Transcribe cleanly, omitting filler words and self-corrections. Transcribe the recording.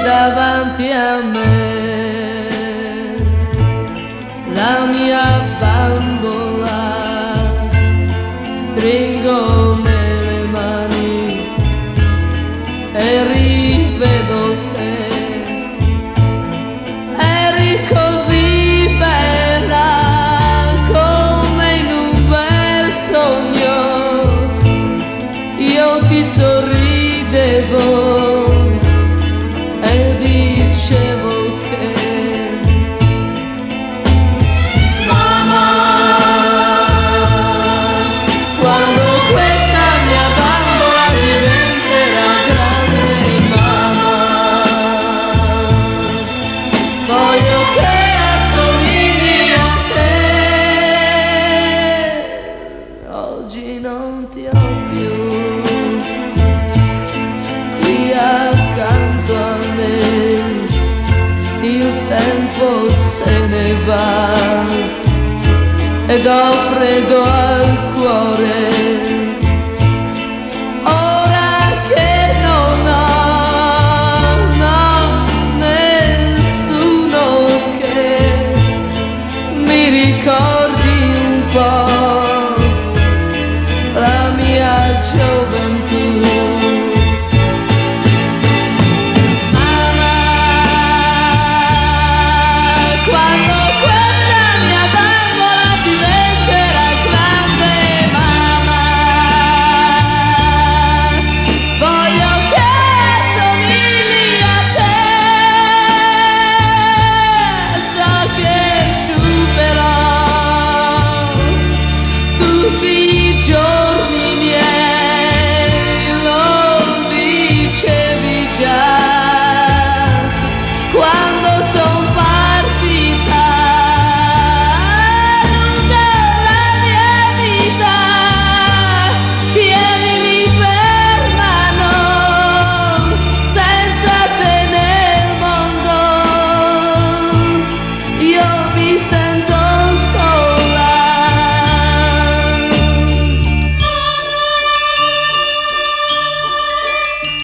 Davanti a me la mia bambola, stringo nelle mani e rivedo te. Eri così bella come in un bel sogno, io ti sorridevo e dicevo che mamma, quando questa mia bambola diventerà grande, mamma, voglio che assomigli a te. Oggi non ti ho più qui accanto a me, il tempo se ne va ed ho freddo al cuore.